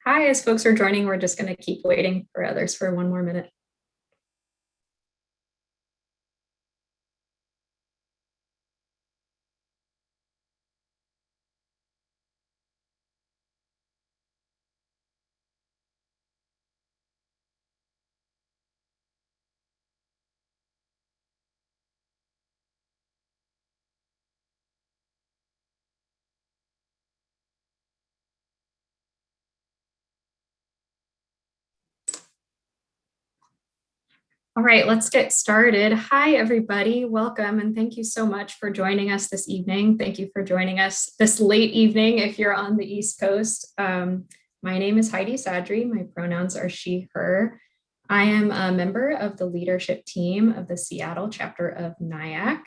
Hi, as folks are joining, we're just going to keep waiting for others for one more minute. All right, let's get started. Hi, everybody. Welcome, and thank you so much for joining us this evening. Thank you for joining us this late evening if you're on the East Coast. My name is Heidi Sadri. My pronouns are she, her. I am a member of the leadership team of the Seattle chapter of NIAC.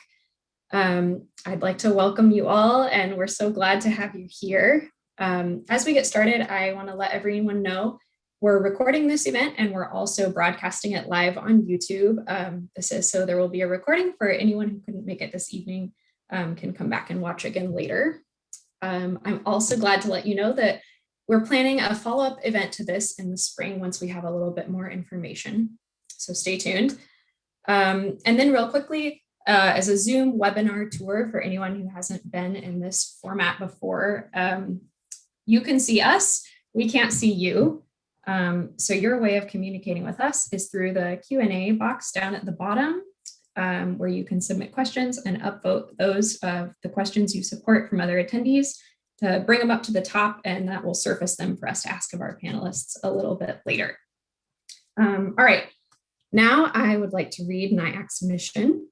I'd like to welcome you all, and we're so glad to have you here. As we get started, I want to let everyone know we're recording this event and we're also broadcasting it live on YouTube. So there will be a recording for anyone who couldn't make it this evening, can come back and watch again later. I'm also glad to let you know that we're planning a follow-up event to this in the spring once we have a little bit more information. So stay tuned. And then real quickly, as a Zoom webinar tour for anyone who hasn't been in this format before, you can see us, we can't see you. So your way of communicating with us is through the Q&A box down at the bottom, where you can submit questions and upvote those of the questions you support from other attendees to bring them up to the top, and that will surface them for us to ask of our panelists a little bit later. All right, now I would like to read NIAC's mission.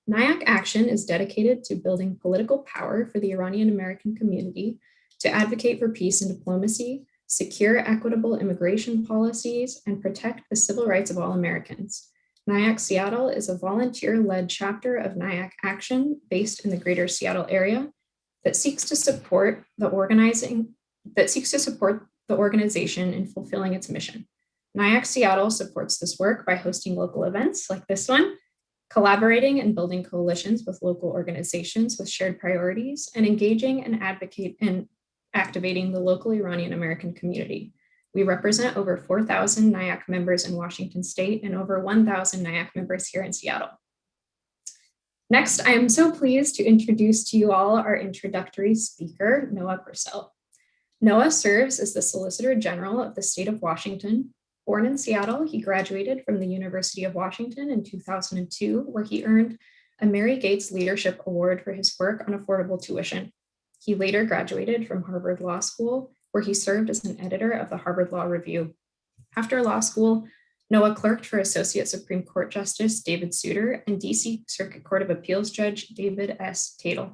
NIAC Action is dedicated to building political power for the Iranian American community to advocate for peace and diplomacy, secure equitable immigration policies, and protect the civil rights of all Americans. NIAC Seattle is a volunteer-led chapter of NIAC Action based in the greater Seattle area that seeks to support the organization in fulfilling its mission. NIAC Seattle supports this work by hosting local events like this one, collaborating and building coalitions with local organizations with shared priorities, and engaging and activating the local Iranian American community. We represent over 4,000 NIAC members in Washington State and over 1,000 NIAC members here in Seattle. Next, I am so pleased to introduce to you all our introductory speaker, Noah Purcell. Noah serves as the Solicitor General of the state of Washington. Born in Seattle, he graduated from the University of Washington in 2002, where he earned a Mary Gates Leadership Award for his work on affordable tuition. He later graduated from Harvard Law School, where he served as an editor of the Harvard Law Review. After law school, Noah clerked for Associate Supreme Court Justice David Souter and DC Circuit Court of Appeals Judge David S. Tatel.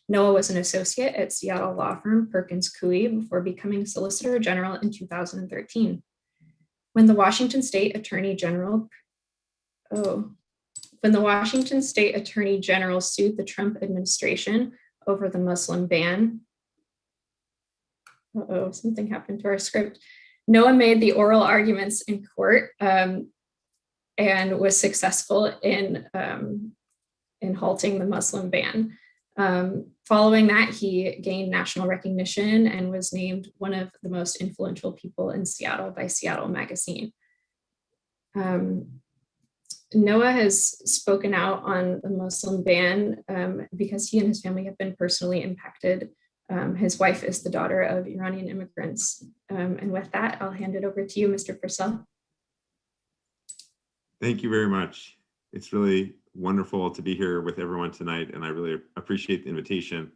Noah was an associate at Seattle law firm Perkins Coie before becoming Solicitor General in 2013. When the Washington State Attorney General sued the Trump administration over the Muslim ban, something happened to our script. Noah made the oral arguments in court and was successful in halting the Muslim ban. Following that, he gained national recognition and was named one of the most influential people in Seattle by Seattle Magazine. Noah has spoken out on the Muslim ban because he and his family have been personally impacted. His wife is the daughter of Iranian immigrants. And with that, I'll hand it over to you, Mr. Purcell. Thank you very much. It's really wonderful to be here with everyone tonight, and I really appreciate the invitation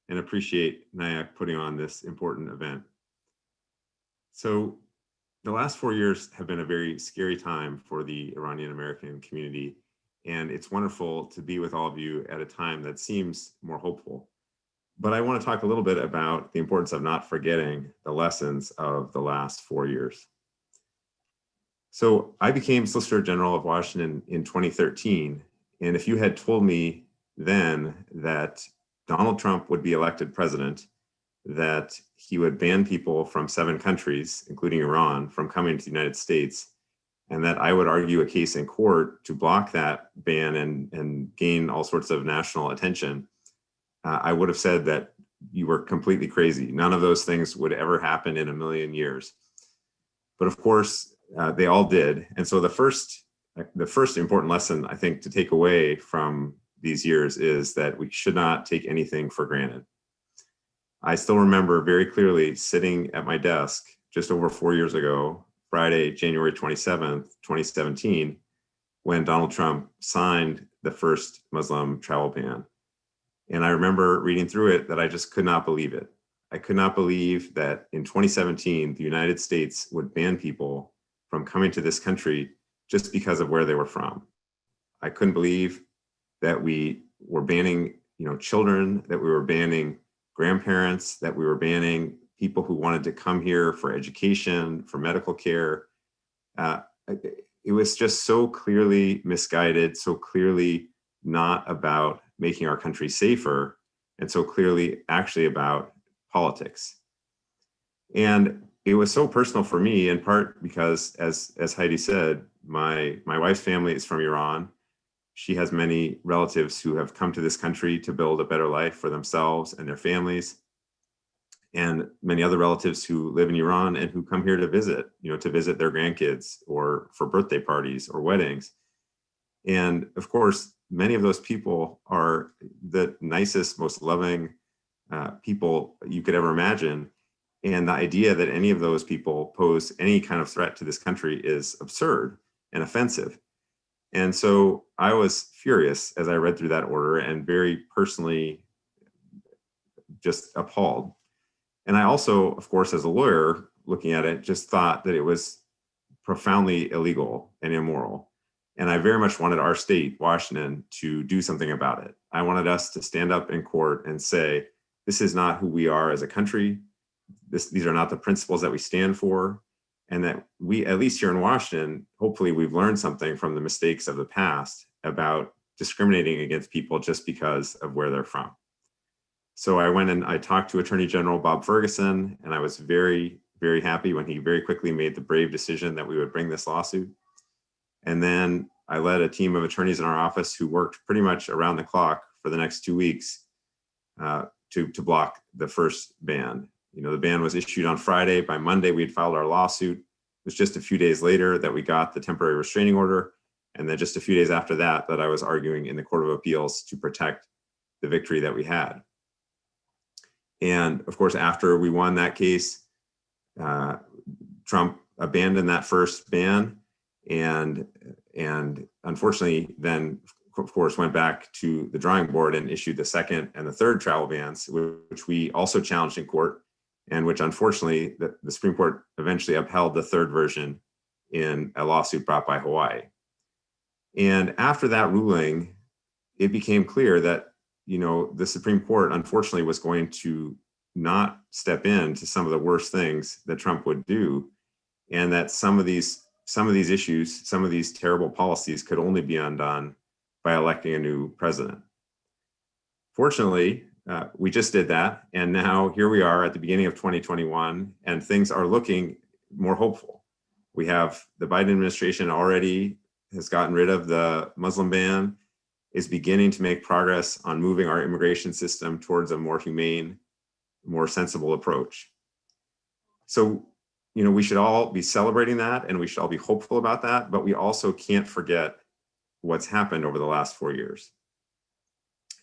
and appreciate NIAC putting on this important event. So the last 4 years have been a very scary time for the Iranian American community, and it's wonderful to be with all of you at a time that seems more hopeful. But I want to talk a little bit about the importance of not forgetting the lessons of the last 4 years. So I became Solicitor General of Washington in 2013, and if you had told me then that Donald Trump would be elected president, that he would ban people from 7 countries, including Iran, from coming to the United States, and that I would argue a case in court to block that ban and gain all sorts of national attention, I would have said that you were completely crazy. None of those things would ever happen in a million years. But of course, they all did. And so the first important lesson, I think, to take away from these years is that we should not take anything for granted. I still remember very clearly sitting at my desk just over 4 years ago, Friday, January 27th, 2017, when Donald Trump signed the first Muslim travel ban. And I remember reading through it that I just could not believe it. I could not believe that in 2017, the United States would ban people from coming to this country just because of where they were from. I couldn't believe that we were banning, children, that we were banning grandparents, that we were banning people who wanted to come here for education, for medical care. It was just so clearly misguided, so clearly not about making our country safer, and so clearly actually about politics. And it was so personal for me, in part because, as Heidi said, my wife's family is from Iran. She has many relatives who have come to this country to build a better life for themselves and their families, and many other relatives who live in Iran and who come here to visit, to visit their grandkids or for birthday parties or weddings. And of course, many of those people are the nicest, most loving people you could ever imagine. And the idea that any of those people pose any kind of threat to this country is absurd and offensive. And so I was furious as I read through that order and very personally just appalled. And I also, of course, as a lawyer looking at it, just thought that it was profoundly illegal and immoral. And I very much wanted our state, Washington, to do something about it. I wanted us to stand up in court and say, this is not who we are as a country. These are not the principles that we stand for. And that we, at least here in Washington, hopefully we've learned something from the mistakes of the past about discriminating against people just because of where they're from. So I went and I talked to Attorney General Bob Ferguson, and I was very, very happy when he very quickly made the brave decision that we would bring this lawsuit. And then I led a team of attorneys in our office who worked pretty much around the clock for the next 2 weeks to block the first ban. The ban was issued on Friday. By Monday, we had filed our lawsuit. It was just a few days later that we got the temporary restraining order. And then just a few days after that I was arguing in the Court of Appeals to protect the victory that we had. And of course, after we won that case, Trump abandoned that first ban and unfortunately then, of course, went back to the drawing board and issued the second and the third travel bans, which we also challenged in court, and which unfortunately the Supreme Court eventually upheld the third version in a lawsuit brought by Hawaii. And after that ruling, it became clear that the Supreme Court unfortunately was going to not step into some of the worst things that Trump would do, and that some of these issues, some of these terrible policies could only be undone by electing a new president. Fortunately, we just did that, and now here we are at the beginning of 2021, and things are looking more hopeful. We have the Biden administration already has gotten rid of the Muslim ban, is beginning to make progress on moving our immigration system towards a more humane, more sensible approach. So, we should all be celebrating that, and we should all be hopeful about that, but we also can't forget what's happened over the last 4 years.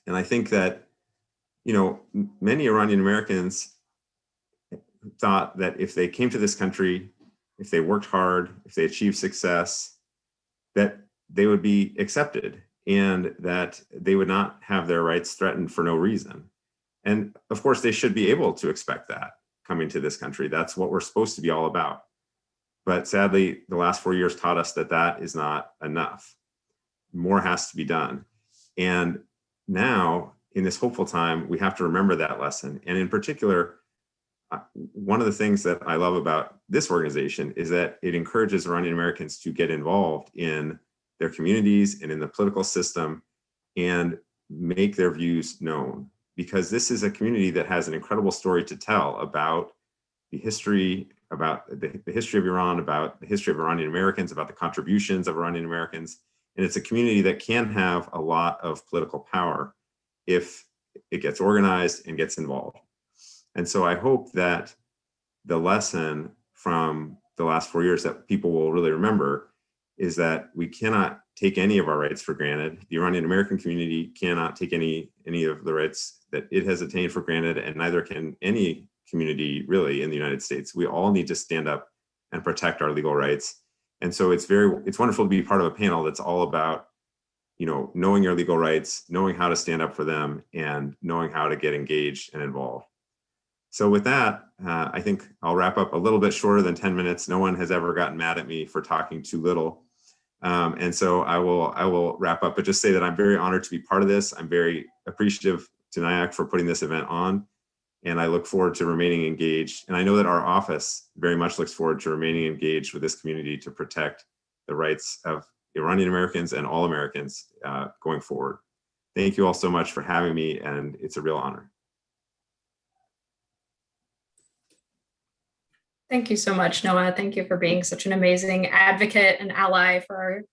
And I think that, many Iranian Americans thought that if they came to this country, if they worked hard, if they achieved success, that they would be accepted and that they would not have their rights threatened for no reason. And of course, they should be able to expect that coming to this country. That's what we're supposed to be all about. But sadly, the last 4 years taught us that that is not enough. More has to be done. And now, in this hopeful time, we have to remember that lesson. And in particular, one of the things that I love about this organization is that it encourages Iranian Americans to get involved in their communities and in the political system and make their views known. Because this is a community that has an incredible story to tell about the history, about the history of Iran, about the history of Iranian Americans, about the contributions of Iranian Americans. And it's a community that can have a lot of political power if it gets organized and gets involved. And so I hope that the lesson from the last 4 years that people will really remember is that we cannot take any of our rights for granted. The Iranian American community cannot take any of the rights that it has attained for granted, and neither can any community really in the United States. We all need to stand up and protect our legal rights. And so it's wonderful to be part of a panel that's all about, knowing your legal rights, knowing how to stand up for them, and knowing how to get engaged and involved. So with that, I think I'll wrap up a little bit shorter than 10 minutes. No one has ever gotten mad at me for talking too little. And so I will wrap up, but just say that I'm very honored to be part of this. I'm very appreciative to NIAC for putting this event on, and I look forward to remaining engaged. And I know that our office very much looks forward to remaining engaged with this community to protect the rights of Iranian Americans and all Americans going forward. Thank you all so much for having me, and it's a real honor. Thank you so much, Noah. Thank you for being such an amazing advocate and ally for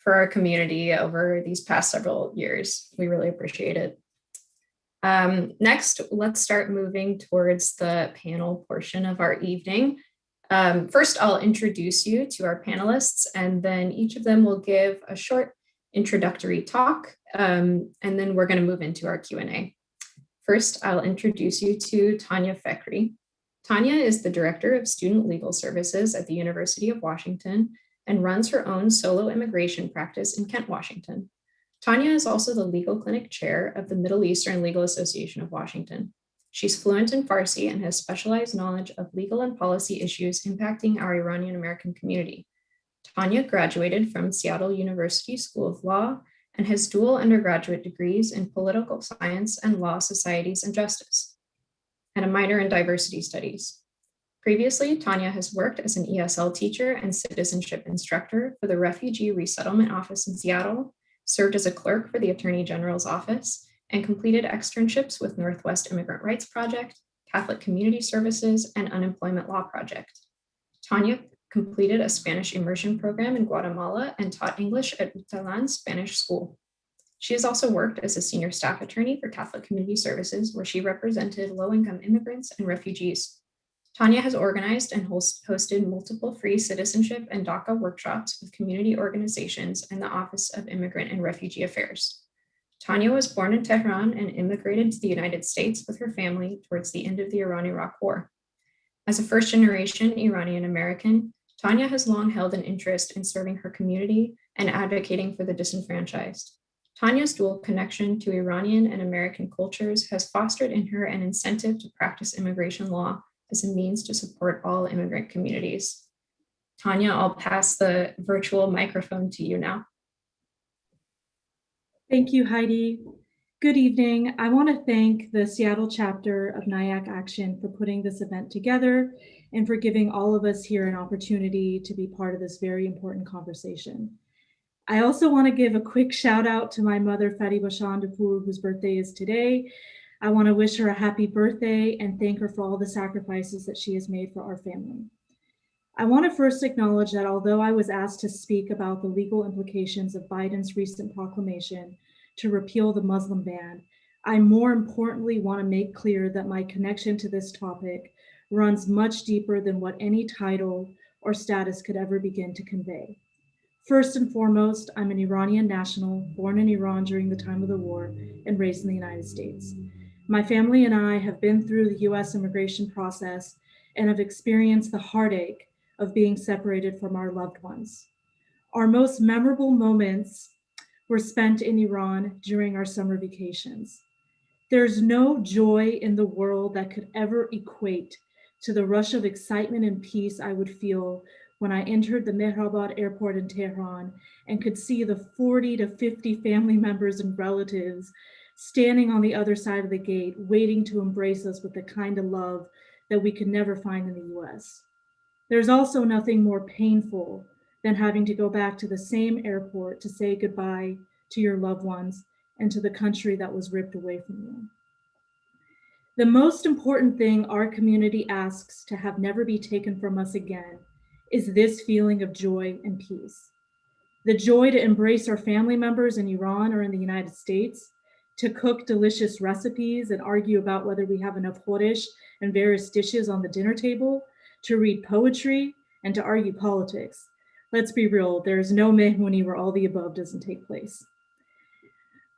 our community over these past several years. We really appreciate it. Next, let's start moving towards the panel portion of our evening. First, I'll introduce you to our panelists, and then each of them will give a short introductory talk, and then we're going to move into our Q&A. First, I'll introduce you to Tanya Feckery. Tanya is the Director of Student Legal Services at the University of Washington and runs her own solo immigration practice in Kent, Washington. Tanya is also the Legal Clinic Chair of the Middle Eastern Legal Association of Washington. She's fluent in Farsi and has specialized knowledge of legal and policy issues impacting our Iranian American community. Tanya graduated from Seattle University School of Law and has dual undergraduate degrees in political science and law, societies, and justice, and a minor in diversity studies. Previously, Tanya has worked as an ESL teacher and citizenship instructor for the Refugee Resettlement Office in Seattle, served as a clerk for the Attorney General's office, and completed externships with Northwest Immigrant Rights Project, Catholic Community Services, and Unemployment Law Project. Tanya completed a Spanish immersion program in Guatemala and taught English at Utalan Spanish School. She has also worked as a senior staff attorney for Catholic Community Services, where she represented low-income immigrants and refugees. Tanya has organized and hosted multiple free citizenship and DACA workshops with community organizations and the Office of Immigrant and Refugee Affairs. Tanya was born in Tehran and immigrated to the United States with her family towards the end of the Iran-Iraq War. As a first-generation Iranian American, Tanya has long held an interest in serving her community and advocating for the disenfranchised. Tanya's dual connection to Iranian and American cultures has fostered in her an incentive to practice immigration law as a means to support all immigrant communities. Tanya, I'll pass the virtual microphone to you now. Thank you, Heidi. Good evening. I want to thank the Seattle chapter of NIAC Action for putting this event together and for giving all of us here an opportunity to be part of this very important conversation. I also want to give a quick shout out to my mother, Fadi Bashandapur, whose birthday is today. I want to wish her a happy birthday and thank her for all the sacrifices that she has made for our family. I want to first acknowledge that although I was asked to speak about the legal implications of Biden's recent proclamation to repeal the Muslim ban, I more importantly want to make clear that my connection to this topic runs much deeper than what any title or status could ever begin to convey. First and foremost, I'm an Iranian national, born in Iran during the time of the war and raised in the United States. My family and I have been through the US immigration process and have experienced the heartache of being separated from our loved ones. Our most memorable moments were spent in Iran during our summer vacations. There's no joy in the world that could ever equate to the rush of excitement and peace I would feel when I entered the Mehrabad airport in Tehran and could see the 40 to 50 family members and relatives standing on the other side of the gate, waiting to embrace us with the kind of love that we could never find in the US. There's also nothing more painful than having to go back to the same airport to say goodbye to your loved ones and to the country that was ripped away from you. The most important thing our community asks to have never be taken from us again is this feeling of joy and peace. The joy to embrace our family members in Iran or in the United States, to cook delicious recipes and argue about whether we have enough khoresh and various dishes on the dinner table, to read poetry, and to argue politics. Let's be real, there's no Mehmoni where all the above doesn't take place.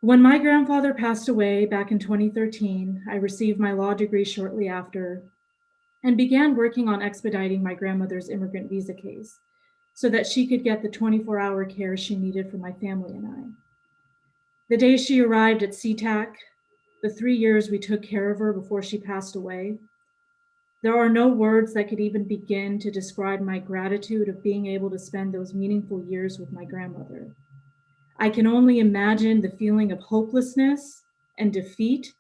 When my grandfather passed away back in 2013, I received my law degree shortly after and began working on expediting my grandmother's immigrant visa case so that she could get the 24-hour care she needed for my family and I. The day she arrived at SeaTac, the 3 years we took care of her before she passed away, there are no words that could even begin to describe my gratitude of being able to spend those meaningful years with my grandmother. I can only imagine the feeling of hopelessness and defeat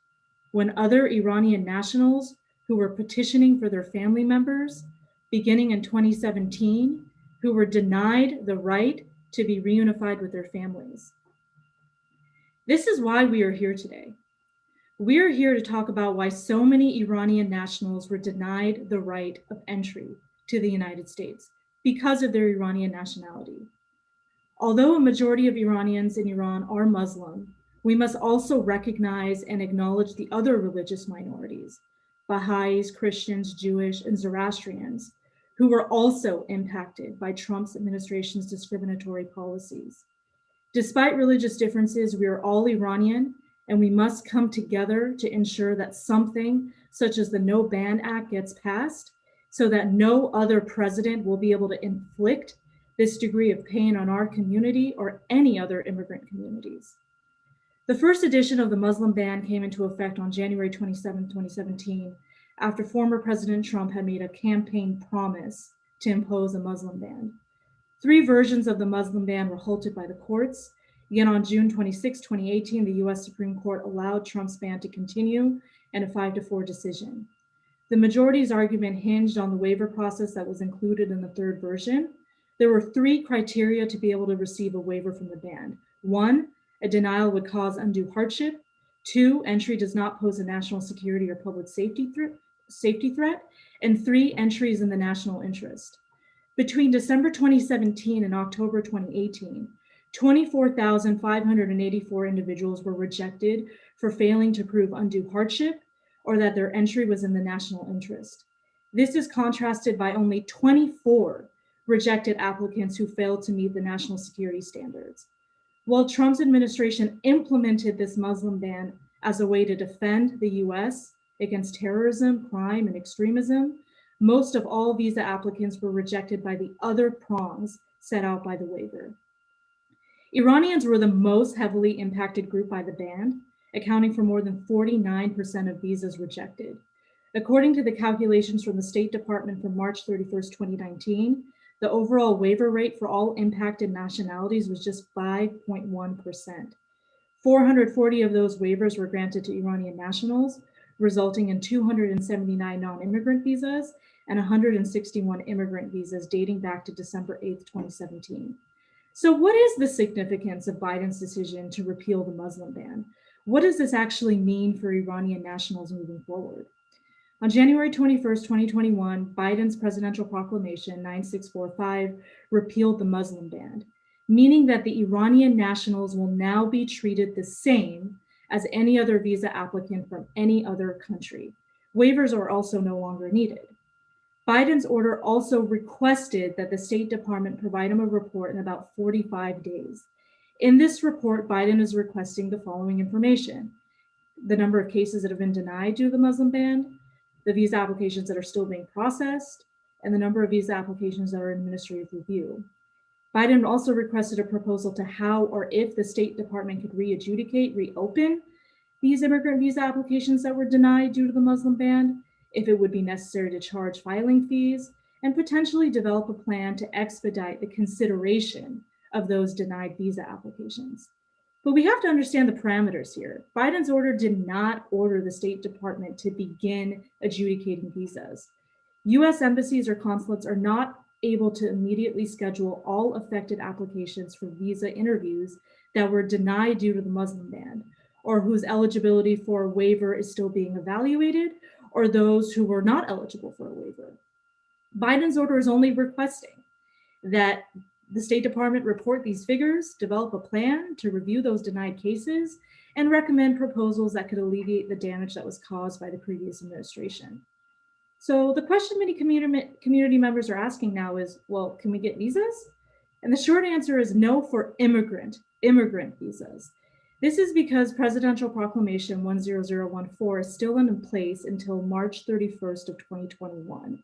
when other Iranian nationals who were petitioning for their family members, beginning in 2017, who were denied the right to be reunified with their families. This is why we are here today. We are here to talk about why so many Iranian nationals were denied the right of entry to the United States because of their Iranian nationality. Although a majority of Iranians in Iran are Muslim, we must also recognize and acknowledge the other religious minorities, Baha'is, Christians, Jewish, and Zoroastrians, who were also impacted by Trump's administration's discriminatory policies. Despite religious differences, we are all Iranian, and we must come together to ensure that something such as the No Ban Act gets passed so that no other president will be able to inflict this degree of pain on our community or any other immigrant communities. The first edition of the Muslim ban came into effect on January 27, 2017, after former President Trump had made a campaign promise to impose a Muslim ban. 3 versions of the Muslim ban were halted by the courts. Yet on June 26, 2018, the US Supreme Court allowed Trump's ban to continue in a 5-4 decision. The majority's argument hinged on the waiver process that was included in the 3rd version. There were 3 criteria to be able to receive a waiver from the ban. 1, a denial would cause undue hardship. 2, entry does not pose a national security or public safety threat. And 3, entry is in the national interest. Between December 2017 and October 2018, 24,584 individuals were rejected for failing to prove undue hardship or that their entry was in the national interest. This is contrasted by only 24 rejected applicants who failed to meet the national security standards. While Trump's administration implemented this Muslim ban as a way to defend the US against terrorism, crime, and extremism, most of all visa applicants were rejected by the other prongs set out by the waiver. Iranians were the most heavily impacted group by the ban, accounting for more than 49% of visas rejected. According to the calculations from the State Department from March 31st, 2019, the overall waiver rate for all impacted nationalities was just 5.1%. 440 of those waivers were granted to Iranian nationals, resulting in 279 non-immigrant visas and 161 immigrant visas dating back to December 8th, 2017. So what is the significance of Biden's decision to repeal the Muslim ban? What does this actually mean for Iranian nationals moving forward? On January 21st, 2021, Biden's presidential proclamation 9645 repealed the Muslim ban, meaning that the Iranian nationals will now be treated the same as any other visa applicant from any other country. Waivers are also no longer needed. Biden's order also requested that the State Department provide him a report in about 45 days. In this report, Biden is requesting the following information: the number of cases that have been denied due to the Muslim ban, the visa applications that are still being processed, and the number of visa applications that are in administrative review. Biden also requested a proposal to how or if the State Department could reopen these immigrant visa applications that were denied due to the Muslim ban, if it would be necessary to charge filing fees, and potentially develop a plan to expedite the consideration of those denied visa applications. But we have to understand the parameters here. Biden's order did not order the State Department to begin adjudicating visas. US embassies or consulates are not able to immediately schedule all affected applications for visa interviews that were denied due to the Muslim ban, or whose eligibility for a waiver is still being evaluated, or those who were not eligible for a waiver. Biden's order is only requesting that the State Department report these figures, develop a plan to review those denied cases, and recommend proposals that could alleviate the damage that was caused by the previous administration. So the question many community members are asking now is, well, can we get visas? And the short answer is no for immigrant visas. This is because Presidential Proclamation 10014 is still in place until March 31st of 2021.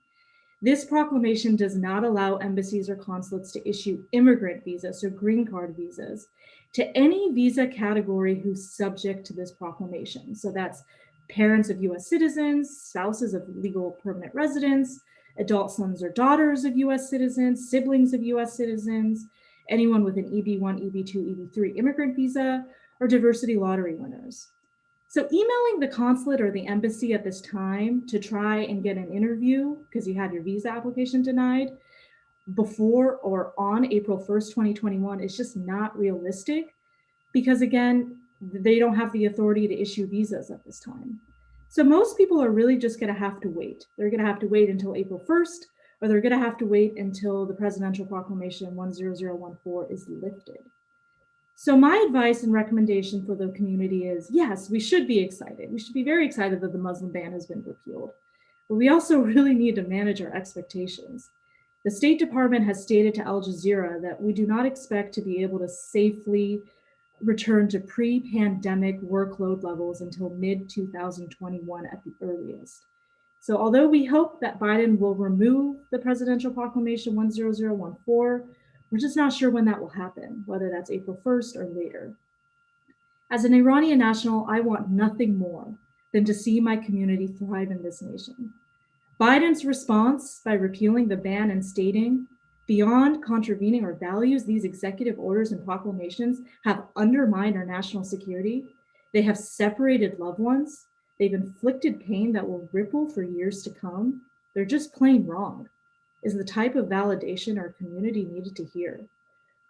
This proclamation does not allow embassies or consulates to issue immigrant visas or green card visas to any visa category who's subject to this proclamation. So that's parents of US citizens, spouses of legal permanent residents, adult sons or daughters of US citizens, siblings of US citizens, anyone with an EB1, EB2, EB3 immigrant visa, or diversity lottery winners. So emailing the consulate or the embassy at this time to try and get an interview because you had your visa application denied before or on April 1st, 2021 is just not realistic because again, they don't have the authority to issue visas at this time. So most people are really just gonna have to wait. They're gonna have to wait until April 1st, or they're gonna have to wait until the Presidential Proclamation 10014 is lifted. So my advice and recommendation for the community is, yes, we should be excited. We should be very excited that the Muslim ban has been repealed. But we also really need to manage our expectations. The State Department has stated to Al Jazeera that we do not expect to be able to safely return to pre-pandemic workload levels until mid-2021 at the earliest. So although we hope that Biden will remove the Presidential Proclamation 10014, we're just not sure when that will happen, whether that's April 1st or later. As an Iranian national, I want nothing more than to see my community thrive in this nation. Biden's response by repealing the ban and stating, beyond contravening our values, these executive orders and proclamations have undermined our national security. They have separated loved ones. They've inflicted pain that will ripple for years to come. They're just plain wrong, is the type of validation our community needed to hear.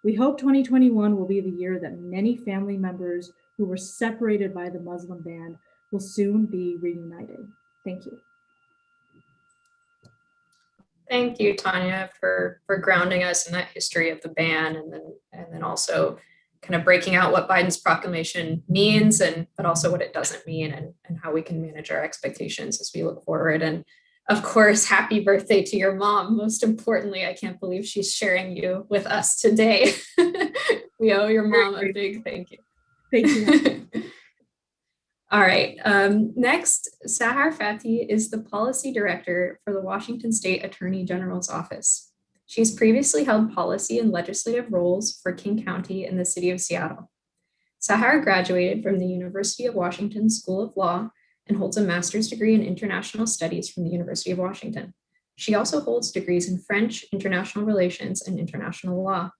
We hope 2021 will be the year that many family members who were separated by the Muslim ban will soon be reunited. Thank you. Thank you, Tanya, for grounding us in that history of the ban, and then also kind of breaking out what Biden's proclamation means, but also what it doesn't mean, and how we can manage our expectations as we look forward. And of course, happy birthday to your mom. Most importantly, I can't believe she's sharing you with us today. We owe your mom a big thank you. Thank you. All right, next, Sahar Fatih is the policy director for the Washington State Attorney General's Office. She's previously held policy and legislative roles for King County and the city of Seattle. Sahar graduated from the University of Washington School of Law and holds a master's degree in international studies from the University of Washington. She also holds degrees in French, international relations, and international law.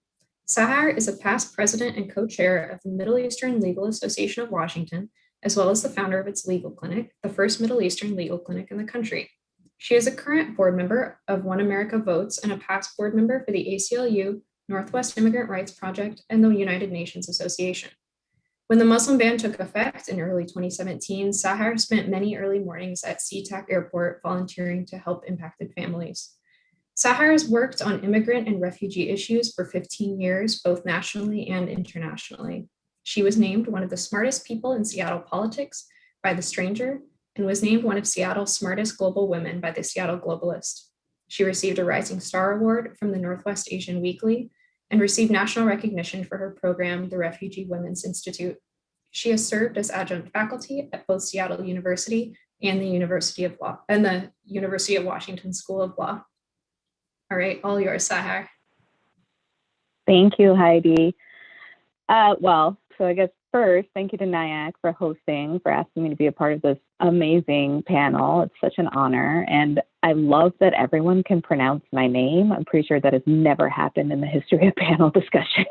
Sahar is a past president and co-chair of the Middle Eastern Legal Association of Washington, as well as the founder of its legal clinic, the first Middle Eastern legal clinic in the country. She is a current board member of One America Votes and a past board member for the ACLU, Northwest Immigrant Rights Project, and the United Nations Association. When the Muslim ban took effect in early 2017, Sahar spent many early mornings at SeaTac Airport volunteering to help impacted families. Sahar has worked on immigrant and refugee issues for 15 years, both nationally and internationally. She was named one of the smartest people in Seattle politics by The Stranger and was named one of Seattle's smartest global women by the Seattle Globalist. She received a Rising Star Award from the Northwest Asian Weekly and received national recognition for her program, the Refugee Women's Institute. She has served as adjunct faculty at both Seattle University and the University of Washington School of Law. All right, all yours, Sahar. Thank you, Heidi. So I guess first, thank you to NIAC for hosting, for asking me to be a part of this amazing panel. It's such an honor. And I love that everyone can pronounce my name. I'm pretty sure that has never happened in the history of panel discussions.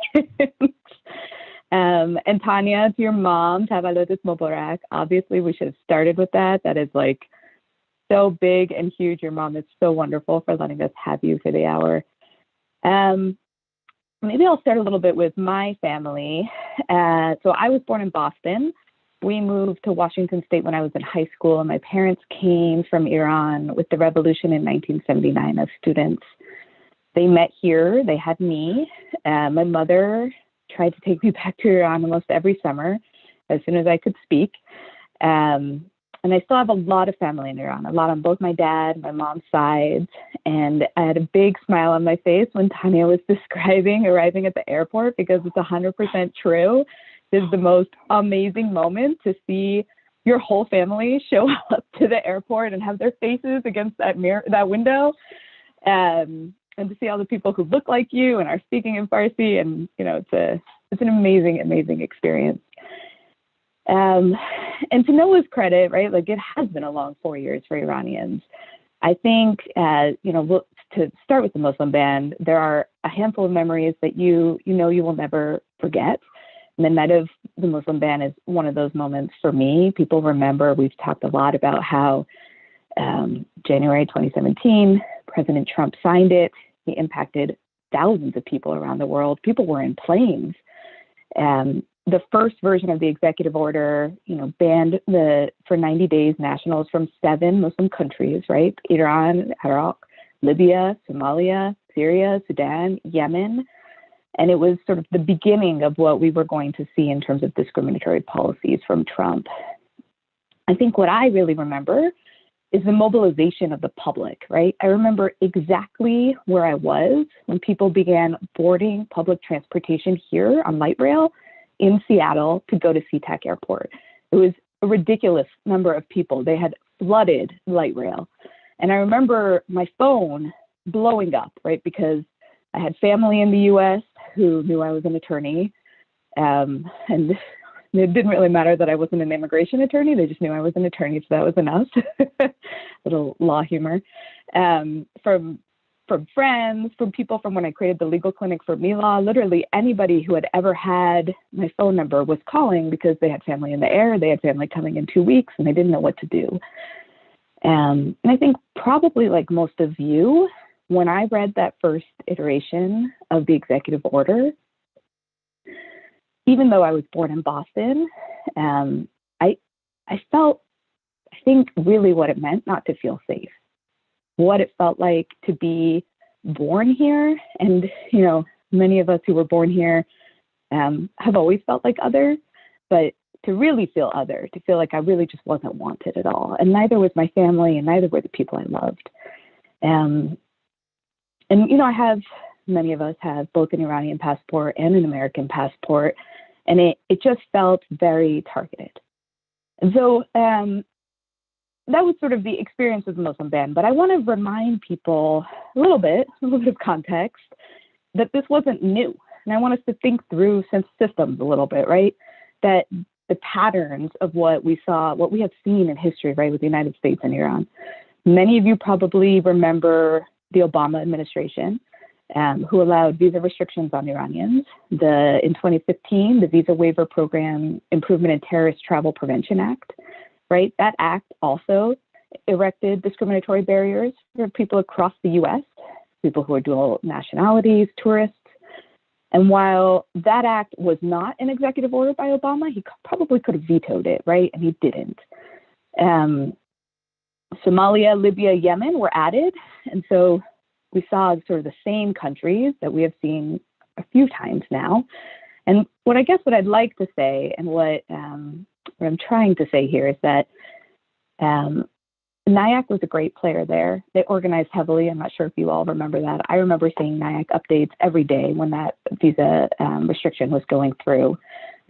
And Tanya, to your mom, Tavallud Mubarak. Obviously, we should have started with that. That is like so big and huge. Your mom is so wonderful for letting us have you for the hour. Maybe I'll start a little bit with my family. So I was born in Boston. We moved to Washington State when I was in high school, and my parents came from Iran with the revolution in 1979 as students. They met here. They had me. My mother tried to take me back to Iran almost every summer as soon as I could speak. and I still have a lot of family in Iran, a lot on both my dad, my mom's sides. And I had a big smile on my face when Tanya was describing arriving at the airport, because it's 100% true. It is the most amazing moment to see your whole family show up to the airport and have their faces against that window. And to see all the people who look like you and are speaking in Farsi. And, it's an amazing, amazing experience. And to Noah's credit, right, like it has been a long 4 years for Iranians. I think, to start with the Muslim ban, there are a handful of memories that you will never forget. And the night of the Muslim ban is one of those moments for me. People remember, we've talked a lot about how January 2017, President Trump signed it. He impacted thousands of people around the world. People were in planes. The first version of the executive order, banned for 90 days nationals from 7 Muslim countries, right? Iran, Iraq, Libya, Somalia, Syria, Sudan, Yemen. And it was sort of the beginning of what we were going to see in terms of discriminatory policies from Trump. I think what I really remember is the mobilization of the public, right? I remember exactly where I was when people began boarding public transportation here on light rail in Seattle to go to SeaTac Airport. It was a ridiculous number of people. They had flooded light rail. And I remember my phone blowing up, right? Because I had family in the US who knew I was an attorney. And it didn't really matter that I wasn't an immigration attorney. They just knew I was an attorney, so that was enough. Little law humor. From friends, from people from when I created the legal clinic for Mila, literally anybody who had ever had my phone number was calling because they had family in the air, they had family coming in 2 weeks, and they didn't know what to do. And I think probably like most of you, when I read that first iteration of the executive order, even though I was born in Boston, I felt, I think, really what it meant not to feel safe, what it felt like to be born here. And, many of us who were born here have always felt like other, but to really feel other, to feel like I really just wasn't wanted at all. And neither was my family, and neither were the people I loved. Many of us have both an Iranian passport and an American passport, and it just felt very targeted. And so that was sort of the experience of the Muslim ban. But I want to remind people a little bit of context, that this wasn't new. And I want us to think through systems a little bit, right? That the patterns of what we have seen in history, right, with the United States and Iran. Many of you probably remember the Obama administration, who allowed visa restrictions on Iranians. In 2015, the Visa Waiver Program Improvement in Terrorist Travel Prevention Act, right? That act also erected discriminatory barriers for people across the U.S., people who are dual nationalities, tourists. And while that act was not an executive order by Obama, he probably could have vetoed it, right? And he didn't. Somalia, Libya, Yemen were added. And so we saw sort of the same countries that we have seen a few times now. And what I'd like to say, and what I'm trying to say here, is that NIAC was a great player there. They organized heavily. I'm not sure if you all remember that. I remember seeing NIAC updates every day when that visa restriction was going through.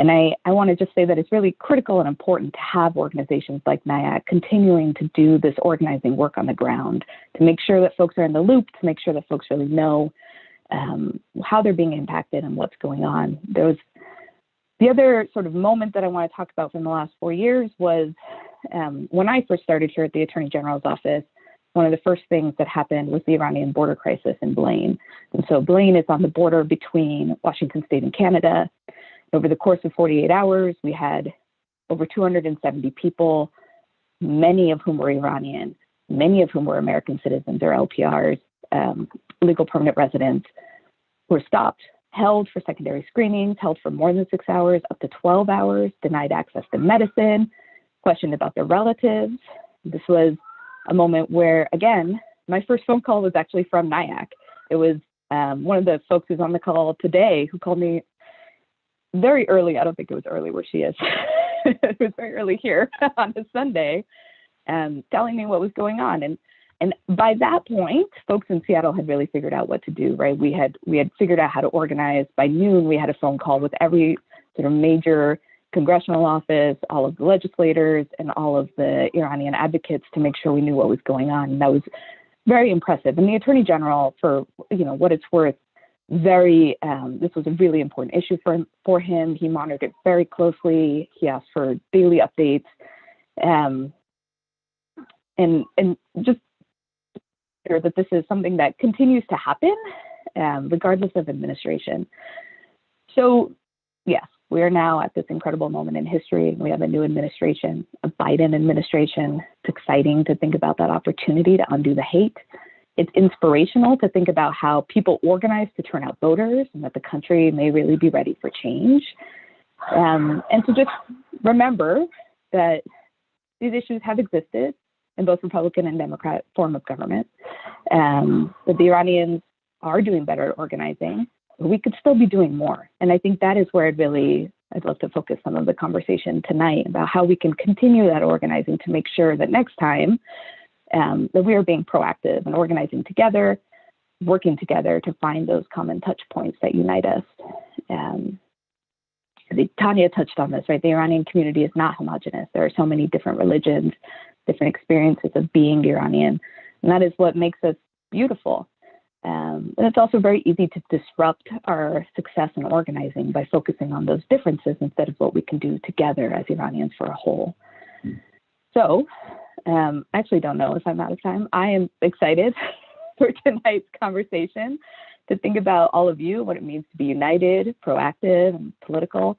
And I want to just say that it's really critical and important to have organizations like NIAC continuing to do this organizing work on the ground, to make sure that folks are in the loop, to make sure that folks really know how they're being impacted and what's going on. The other sort of moment that I want to talk about from the last 4 years was when I first started here at the Attorney General's office. One of the first things that happened was the Iranian border crisis in Blaine. And so Blaine is on the border between Washington State and Canada. Over the course of 48 hours, we had over 270 people, many of whom were Iranian, many of whom were American citizens or LPRs, legal permanent residents, were stopped, held for secondary screenings, held for more than 6 hours, up to 12 hours, denied access to medicine, questioned about their relatives. This was a moment where, again, my first phone call was actually from NIAC. It was one of the folks who's on the call today who called me very early. I don't think it was early where she is. it was very early here on a Sunday, telling me what was going on. And by that point, folks in Seattle had really figured out what to do, right? We had figured out how to organize. By noon, we had a phone call with every sort of major congressional office, all of the legislators, and all of the Iranian advocates to make sure we knew what was going on. And that was very impressive. And the Attorney General, for what it's worth, this was a really important issue for him. He monitored it very closely. He asked for daily updates, and just sure that this is something that continues to happen, regardless of administration. So, yes, we are now at this incredible moment in history. We have a new administration, a Biden administration. It's exciting to think about that opportunity to undo the hate. It's inspirational to think about how people organize to turn out voters and that the country may really be ready for change. And to just remember that these issues have existed in both Republican and Democrat form of government, that the Iranians are doing better at organizing. We could still be doing more. And I think that is where I'd love to focus some of the conversation tonight about how we can continue that organizing to make sure that next time that we are being proactive and organizing together, working together to find those common touch points that unite us. Tanya touched on this, right? The Iranian community is not homogenous. There are so many different religions, different experiences of being Iranian, and that is what makes us beautiful. And it's also very easy to disrupt our success in organizing by focusing on those differences instead of what we can do together as Iranians for a whole. So I actually don't know if I'm out of time. I am excited for tonight's conversation to think about all of you, what it means to be united, proactive, and political,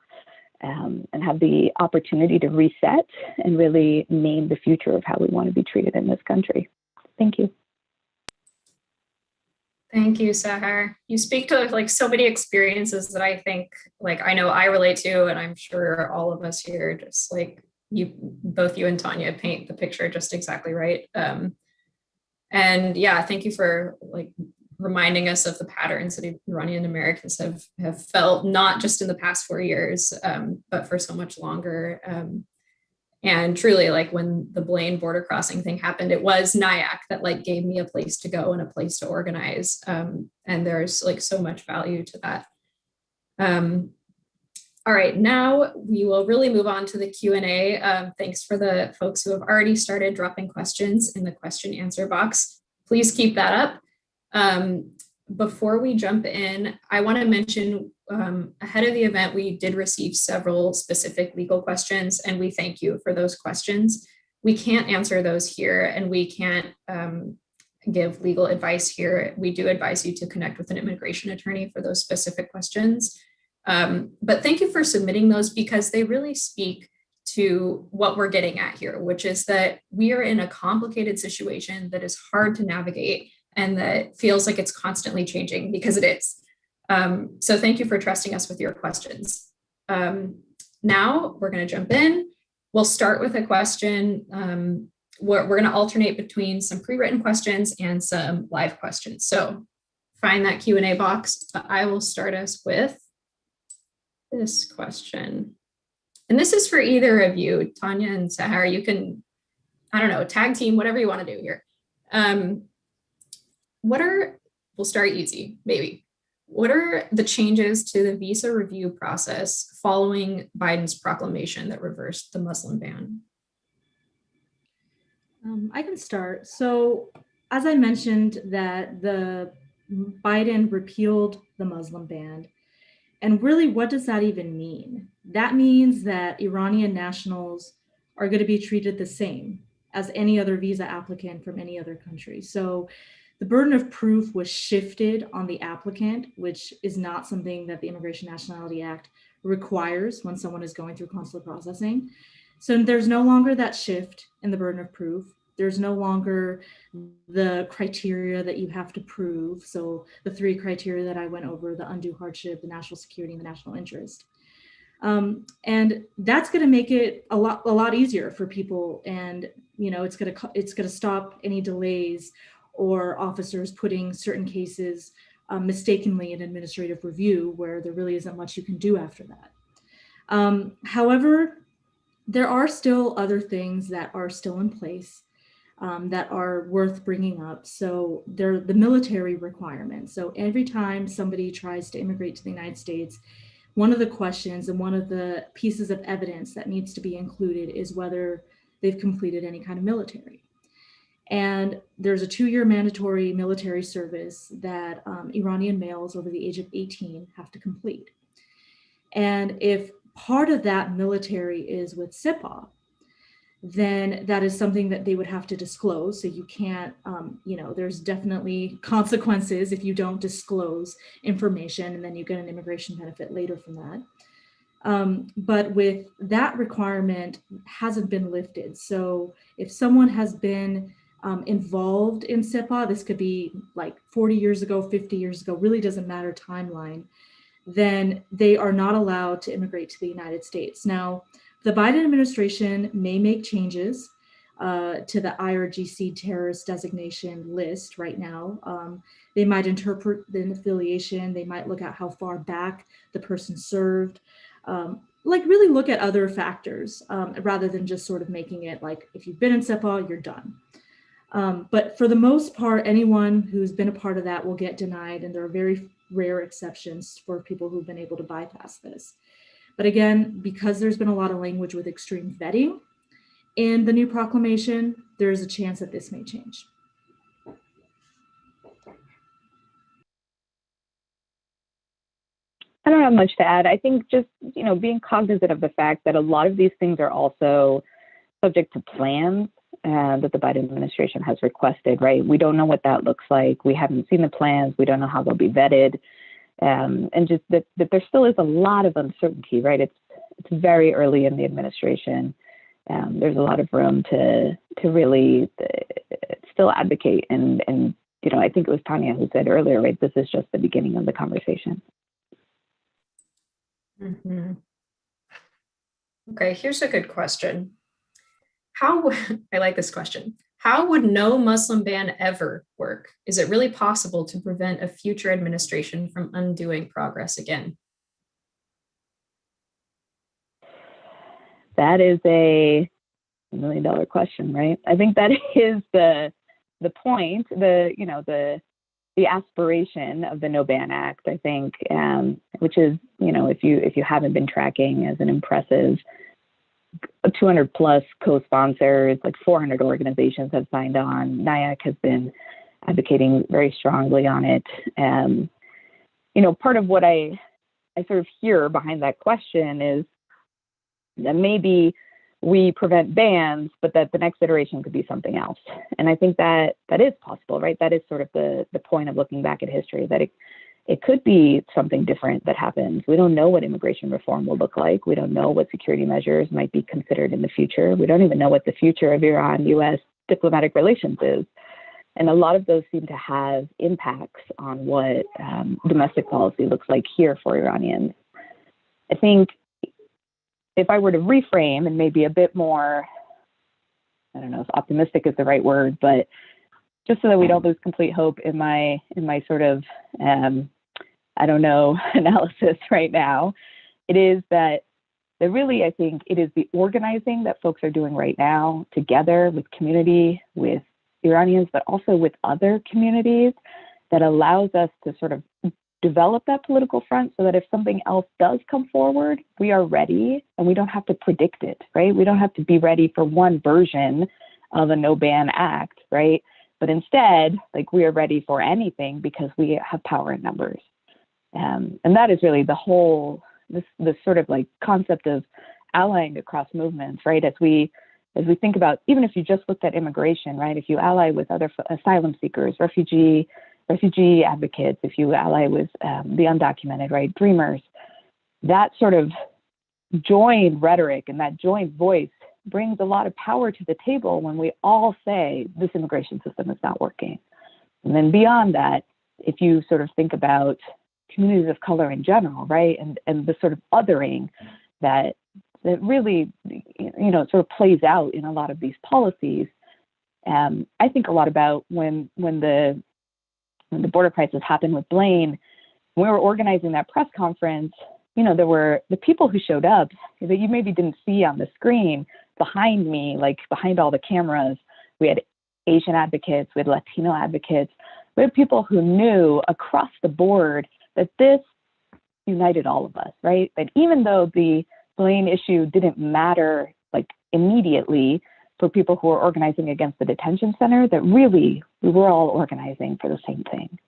and have the opportunity to reset and really name the future of how we want to be treated in this country. Thank you. Thank you, Sahar. You speak to like so many experiences that I think like I know I relate to, and I'm sure all of us here, just like both you and Tanya paint the picture just exactly right. And yeah, thank you for like reminding us of the patterns that Iranian Americans have felt, not just in the past 4 years, but for so much longer. And truly, like when the Blaine border crossing thing happened, it was NIAC that like gave me a place to go and a place to organize. And there's like so much value to that. All right, now we will really move on to the Q&A. Thanks for the folks who have already started dropping questions in the question answer box. Please keep that up. Before we jump in, I want to mention ahead of the event, we did receive several specific legal questions, and we thank you for those questions. We can't answer those here, and we can't give legal advice here. We do advise you to connect with an immigration attorney for those specific questions. But thank you for submitting those, because they really speak to what we're getting at here, which is that we are in a complicated situation that is hard to navigate and that feels like it's constantly changing, because it is. So thank you for trusting us with your questions. Now we're going to jump in. We'll start with a question. We're going to alternate between some pre-written questions and some live questions. So find that Q&A box. I will start us with this question. And this is for either of you, Tanya and Sahar. You can, I don't know, tag team, whatever you want to do here. We'll start easy, maybe. What are the changes to the visa review process following Biden's proclamation that reversed the Muslim ban? I can start. So as I mentioned, that the Biden repealed the Muslim ban. And really, what does that even mean? That means that Iranian nationals are going to be treated the same as any other visa applicant from any other country. So the burden of proof was shifted on the applicant, which is not something that the Immigration Nationality Act requires when someone is going through consular processing. So there's no longer that shift in the burden of proof. There's no longer the criteria that you have to prove. So the 3 criteria that I went over, the undue hardship, the national security, and the national interest. And that's going to make it a lot easier for people. And, you know, it's going to stop any delays or officers putting certain cases mistakenly in administrative review, where there really isn't much you can do after that. However, there are still other things that are still in place that are worth bringing up. So they're the military requirements. So every time somebody tries to immigrate to the United States, one of the questions and one of the pieces of evidence that needs to be included is whether they've completed any kind of military. And there's a 2-year mandatory military service that Iranian males over the age of 18 have to complete. And if part of that military is with SIPA, then that is something that they would have to disclose. So you can't, there's definitely consequences if you don't disclose information, and then you get an immigration benefit later from that. But with that requirement hasn't been lifted. So if someone has been involved in SIPA, this could be like 40 years ago, 50 years ago, really doesn't matter timeline, then they are not allowed to immigrate to the United States. Now, the Biden administration may make changes to the IRGC terrorist designation list right now. They might interpret the affiliation. They might look at how far back the person served, really look at other factors rather than just sort of making it like, if you've been in SIPA, you're done. But for the most part, anyone who's been a part of that will get denied, and there are very rare exceptions for people who've been able to bypass this. But again, because there's been a lot of language with extreme vetting in the new proclamation, there is a chance that this may change. I don't have much to add. I think just, being cognizant of the fact that a lot of these things are also subject to plans that the Biden administration has requested, right? We don't know what that looks like. We haven't seen the plans. We don't know how they'll be vetted. And just that there still is a lot of uncertainty, right? It's very early in the administration. There's a lot of room to really still advocate. And I think it was Tanya who said earlier, right? This is just the beginning of the conversation. Mm-hmm. Okay, here's a good question. I like this question. How would no Muslim ban ever work? Is it really possible to prevent a future administration from undoing progress again? That is a $1 million question, right? I think that is the point, the aspiration of the No Ban Act, I think, which is, if you haven't been tracking, as an impressive 200 plus co-sponsors, like 400 organizations have signed on. NIAC has been advocating very strongly on it. Part of what I sort of hear behind that question is that maybe we prevent bans, but that the next iteration could be something else. And I think that is possible, right? That is sort of the point of looking back at history, that it could be something different that happens. We don't know what immigration reform will look like. We don't know what security measures might be considered in the future. We don't even know what the future of Iran-US diplomatic relations is. And a lot of those seem to have impacts on what domestic policy looks like here for Iranians. I think if I were to reframe and maybe a bit more, I don't know if optimistic is the right word, but just so that we don't lose complete hope in my sort of, analysis right now, it is that really, I think it is the organizing that folks are doing right now together with community, with Iranians, but also with other communities, that allows us to sort of develop that political front so that if something else does come forward, we are ready and we don't have to predict it, right? We don't have to be ready for one version of a No Ban Act, right? But instead, we are ready for anything because we have power in numbers. And that is really the whole, this sort of concept of allying across movements, right? As we think about, even if you just looked at immigration, right? If you ally with other asylum seekers, refugee advocates, if you ally with the undocumented, right? Dreamers, that sort of joined rhetoric and that joint voice brings a lot of power to the table when we all say this immigration system is not working. And then beyond that, if you sort of think about communities of color in general, right, and the sort of othering that really, sort of plays out in a lot of these policies. I think a lot about when the border crisis happened with Blaine, when we were organizing that press conference, there were the people who showed up that you maybe didn't see on the screen behind me, like behind all the cameras. We had Asian advocates, we had Latino advocates, we had people who knew across the board that this united all of us, right? That even though the lane issue didn't matter like immediately for people who were organizing against the detention center, that really we were all organizing for the same thing.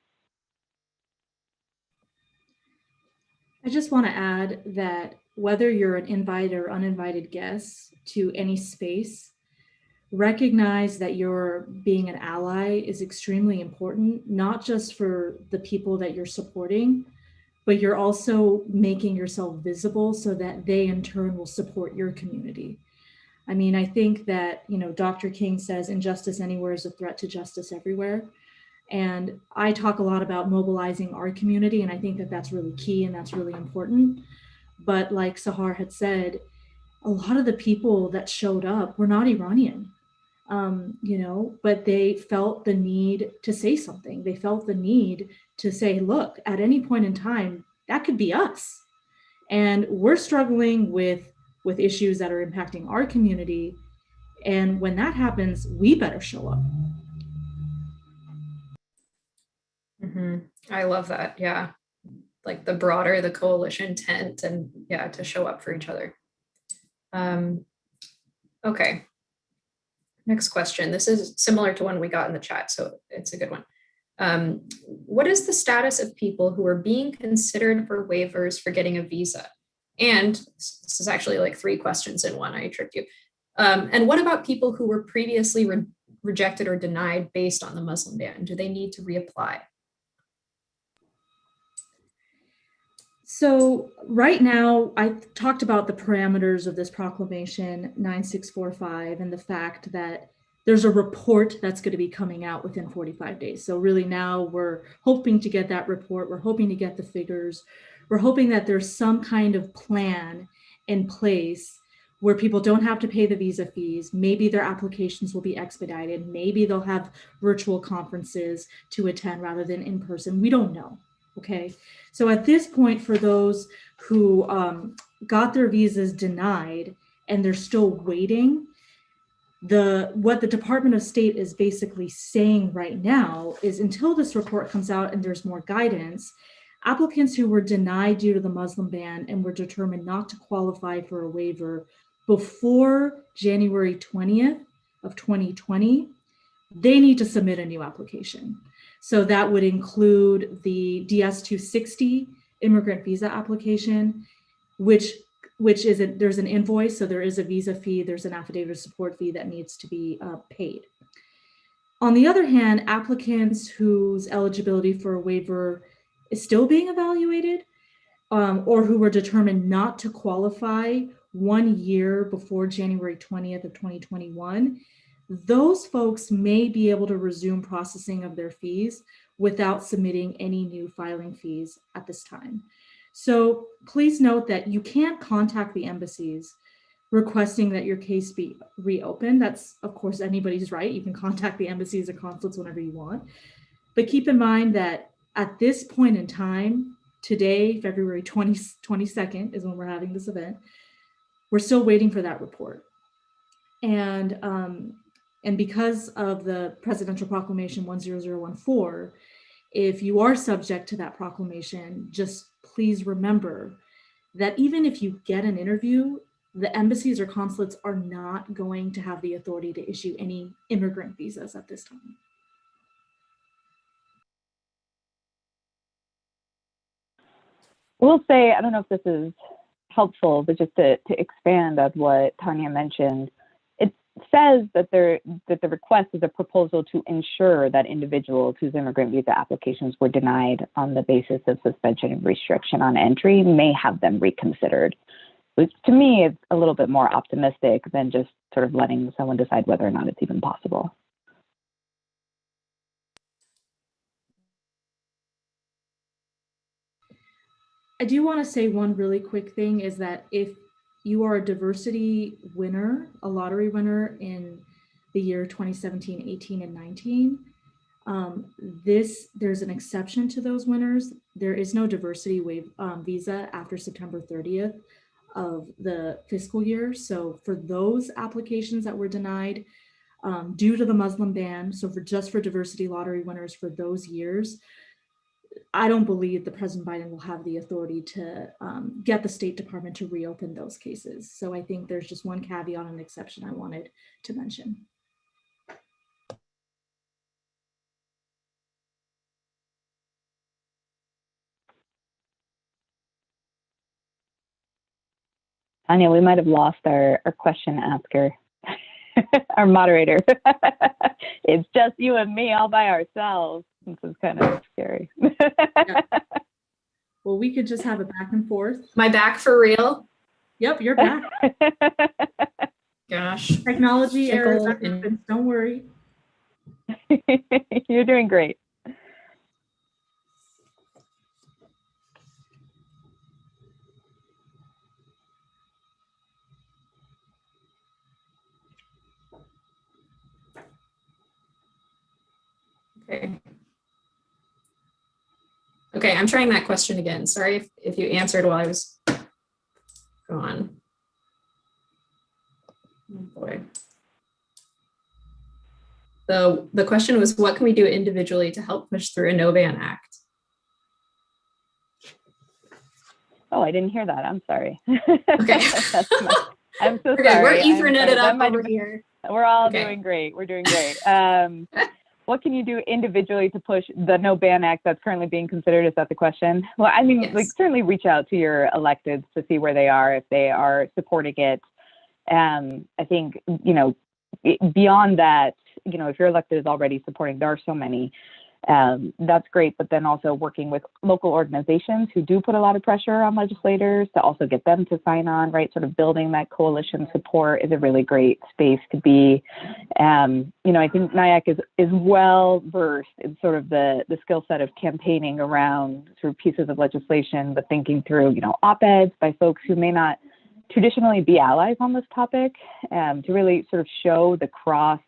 I just want to add that whether you're an invited or uninvited guest to any space, recognize that your being an ally is extremely important, not just for the people that you're supporting, but you're also making yourself visible so that they in turn will support your community. I mean, I think that, Dr. King says injustice anywhere is a threat to justice everywhere. And I talk a lot about mobilizing our community, and I think that that's really key and that's really important. But like Sahar had said, a lot of the people that showed up were not Iranian, but they felt the need to say something. They felt the need to say, look, at any point in time, that could be us. And we're struggling with issues that are impacting our community. And when that happens, we better show up. Mm-hmm. I love that. Yeah. Like the broader the coalition tent, and to show up for each other. Okay. Next question. This is similar to one we got in the chat, so it's a good one. What is the status of people who are being considered for waivers for getting a visa? And this is actually like 3 questions in one. I tricked you. And what about people who were previously rejected or denied based on the Muslim ban? Do they need to reapply? So right now, I talked about the parameters of this proclamation 9645 and the fact that there's a report that's going to be coming out within 45 days. So really now we're hoping to get that report. We're hoping to get the figures. We're hoping that there's some kind of plan in place where people don't have to pay the visa fees. Maybe their applications will be expedited. Maybe they'll have virtual conferences to attend rather than in person. We don't know. Okay, so at this point, for those who got their visas denied and they're still waiting, what the Department of State is basically saying right now is until this report comes out and there's more guidance, applicants who were denied due to the Muslim ban and were determined not to qualify for a waiver before January 20th of 2020, they need to submit a new application. So that would include the DS-260 immigrant visa application, which there's an invoice, so there is a visa fee, there's an affidavit of support fee that needs to be paid. On the other hand, applicants whose eligibility for a waiver is still being evaluated, or who were determined not to qualify 1 year before January 20th of 2021, those folks may be able to resume processing of their fees without submitting any new filing fees at this time. So please note that you can't contact the embassies requesting that your case be reopened. That's, of course, anybody's right. You can contact the embassies or consulates whenever you want. But keep in mind that at this point in time, today, February 22nd is when we're having this event, we're still waiting for that report. And because of the Presidential Proclamation 10014, if you are subject to that proclamation, just please remember that even if you get an interview, the embassies or consulates are not going to have the authority to issue any immigrant visas at this time. We'll say, I don't know if this is helpful, but just to expand on what Tanya mentioned, it says that the request is a proposal to ensure that individuals whose immigrant visa applications were denied on the basis of suspension and restriction on entry may have them reconsidered, which to me is a little bit more optimistic than just sort of letting someone decide whether or not it's even possible. I do want to say one really quick thing is that if you are a diversity winner, a lottery winner in the year 2017, 18, and 19, There's an exception to those winners. There is no diversity visa after September 30th of the fiscal year. So for those applications that were denied due to the Muslim ban, so just for diversity lottery winners for those years, I don't believe that President Biden will have the authority to get the State Department to reopen those cases. So I think there's just one caveat and exception I wanted to mention. Tanya, we might have lost our question asker, our moderator. It's just you and me all by ourselves. This is kind of scary. Yeah. Well, we could just have a back and forth. My back for real? Yep, you're back. Gosh. Technology errors happen, don't worry. You're doing great. Okay, I'm trying that question again. Sorry if you answered while I was gone. Oh boy. The question was, what can we do individually to help push through a No Ban Act? Oh, I didn't hear that. I'm sorry. Okay. I'm so okay, sorry. We're Ethernetted up over here. We're all doing great. We're doing great. What can you do individually to push the No Ban Act that's currently being considered? Is that the question? Well, I mean, like certainly reach out to your electeds to see where they are, if they are supporting it. I think, you know, beyond that, you know, if your elected is already supporting, there are so many, that's great. But then also working with local organizations who do put a lot of pressure on legislators to also get them to sign on, right? Sort of building that coalition support is a really great space to be. You know, I think NIAC is well versed in sort of the skill set of campaigning around sort of pieces of legislation, but thinking through, you know, op-eds by folks who may not traditionally be allies on this topic, to really sort of show the cross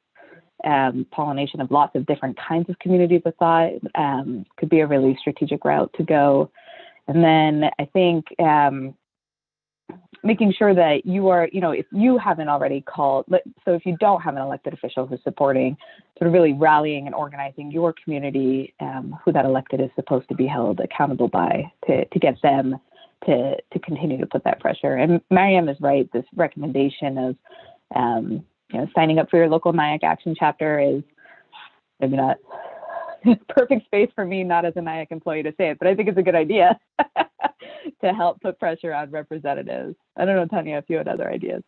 pollination of lots of different kinds of communities of thought could be a really strategic route to go. And then I think making sure that you are, you know, if you haven't already called, so if you don't have an elected official who's supporting, sort of really rallying and organizing your community, who that elected is supposed to be held accountable by, to get them to continue to put that pressure. And Mariam is right, this recommendation of you know, signing up for your local NIAC action chapter is maybe not perfect space for me, not as a NIAC employee, to say it, but I think it's a good idea to help put pressure on representatives. I don't know, Tanya, if you had other ideas.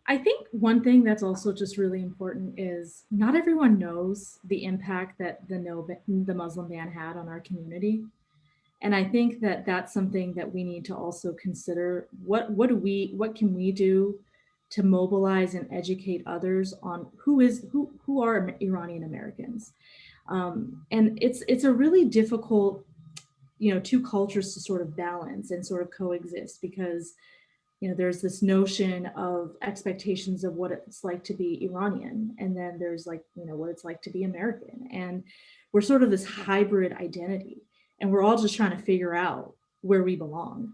I think one thing that's also just really important is not everyone knows the impact that the Muslim ban had on our community. And I think that that's something that we need to also consider. What can we do to mobilize and educate others on who are Iranian Americans? And it's a really difficult, you know, two cultures to sort of balance and sort of coexist, because, you know, there's this notion of expectations of what it's like to be Iranian, and then there's, like, you know, what it's like to be American, and we're sort of this hybrid identity, and we're all just trying to figure out where we belong.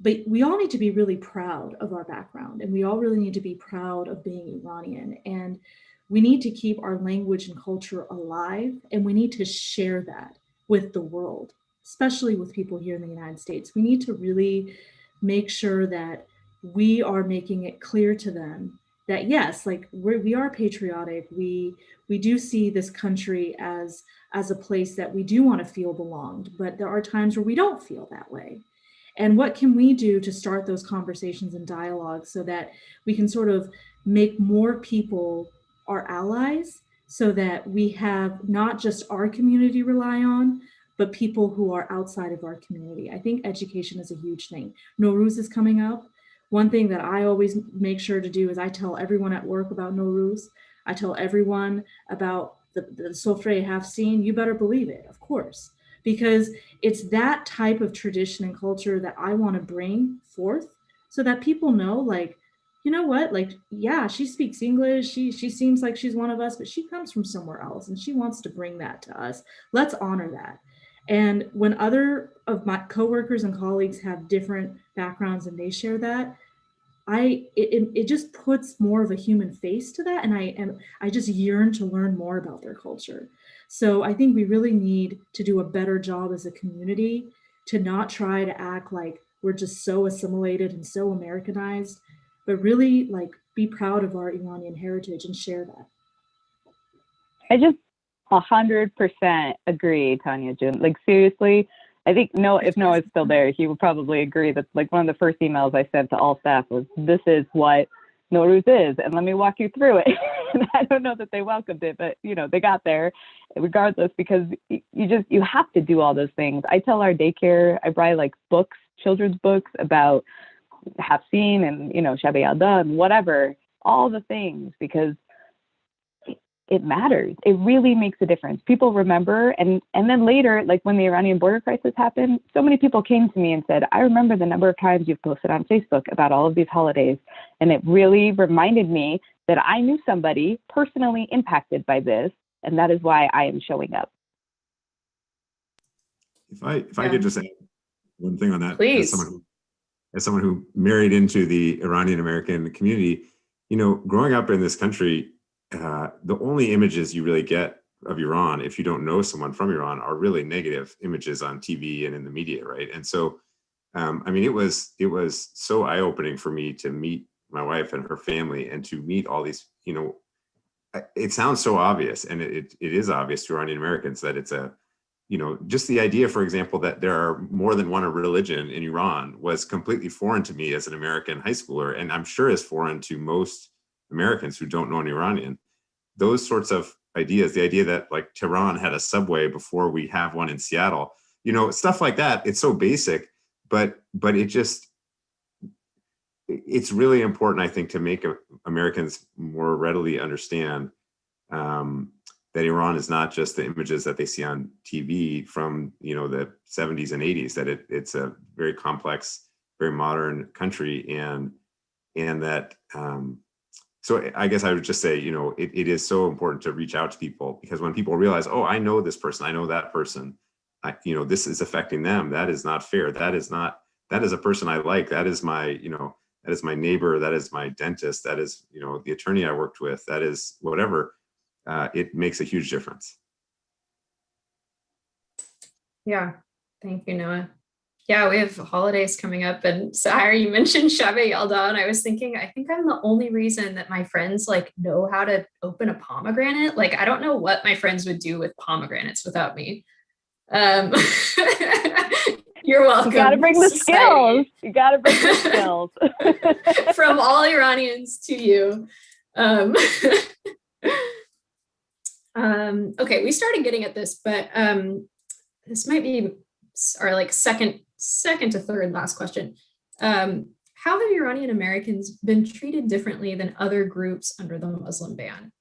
But we all need to be really proud of our background, and we all really need to be proud of being Iranian, and we need to keep our language and culture alive, and we need to share that with the world, especially with people here in the United States. We need to really make sure that we are making it clear to them that, yes, like we are patriotic. We do see this country as a place that we do want to feel belonged, but there are times where we don't feel that way. And what can we do to start those conversations and dialogues so that we can sort of make more people our allies, so that we have not just our community rely on, but people who are outside of our community. I think education is a huge thing. Nowruz is coming up. One thing that I always make sure to do is I tell everyone at work about Nowruz. I tell everyone about the Sofre Hafsin. You better believe it, of course, because it's that type of tradition and culture that I want to bring forth, so that people know, like, you know what, like, yeah, she speaks English, she seems like she's one of us, but she comes from somewhere else and she wants to bring that to us. Let's honor that. And when other of my coworkers and colleagues have different backgrounds and they share that, it just puts more of a human face to that, and I just yearn to learn more about their culture. So I think we really need to do a better job as a community to not try to act like we're just so assimilated and so Americanized, but really like be proud of our Iranian heritage and share that. I just 100% agree, Tanya June. Like, seriously, I think if Noah's still there, he would probably agree that like one of the first emails I sent to all staff was, this is what Nowruz is, and let me walk you through it. And I don't know that they welcomed it, but they got there regardless, because you have to do all those things. I tell our daycare, I buy like books, children's books about Hafsin and Shabi Alda and whatever, all the things, because it matters. It really makes a difference. People remember, and then later, like when the Iranian border crisis happened, so many people came to me and said, I remember the number of times you've posted on Facebook about all of these holidays, and it really reminded me that I knew somebody personally impacted by this, and that is why I am showing up. If I could just add one thing on that, please. As someone who married into the Iranian American community, growing up in this country, the only images you really get of Iran, if you don't know someone from Iran, are really negative images on TV and in the media, right? And so, it was so eye-opening for me to meet my wife and her family, and to meet all these, it sounds so obvious, and it is obvious to Iranian Americans that it's just the idea, for example, that there are more than one religion in Iran was completely foreign to me as an American high schooler, and I'm sure is foreign to most Americans who don't know an Iranian. Those sorts of ideas, the idea that like Tehran had a subway before we have one in Seattle, stuff like that. It's so basic, but it's really important, I think, to make Americans more readily understand that Iran is not just the images that they see on TV from the 70s and 80s, that it's a very complex, very modern country, and that so I guess I would just say, it is so important to reach out to people, because when people realize, oh, I know this person, I know that person, this is affecting them, that is not fair, that is a person I like, that is my neighbor, that is my dentist, that is the attorney I worked with, that is whatever. It makes a huge difference. Yeah, thank you, Noah. Yeah, we have holidays coming up, and Sahar, you mentioned Shabe Yalda, and I was thinking, I think I'm the only reason that my friends like know how to open a pomegranate. Like, I don't know what my friends would do with pomegranates without me. You're welcome. You gotta bring the skills. You gotta bring the skills. From all Iranians to you. Okay, we started getting at this, but this might be our like second to third last question. How have Iranian Americans been treated differently than other groups under the Muslim ban?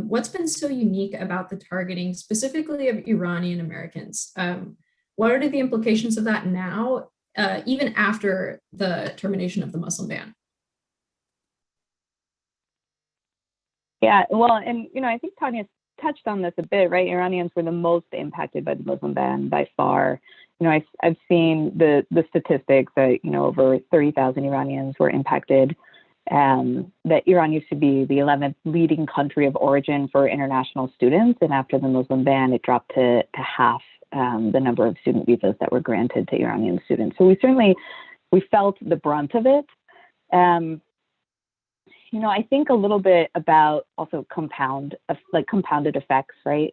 What's been so unique about the targeting specifically of Iranian Americans? What are the implications of that now, even after the termination of the Muslim ban? Yeah, well, and I think Tanya touched on this a bit, right? Iranians were the most impacted by the Muslim ban by far. I've seen the statistics that over 30,000 Iranians were impacted. That Iran used to be the 11th leading country of origin for international students, and after the Muslim ban, it dropped to half the number of student visas that were granted to Iranian students. So we felt the brunt of it. I think a little bit about also compounded effects, right?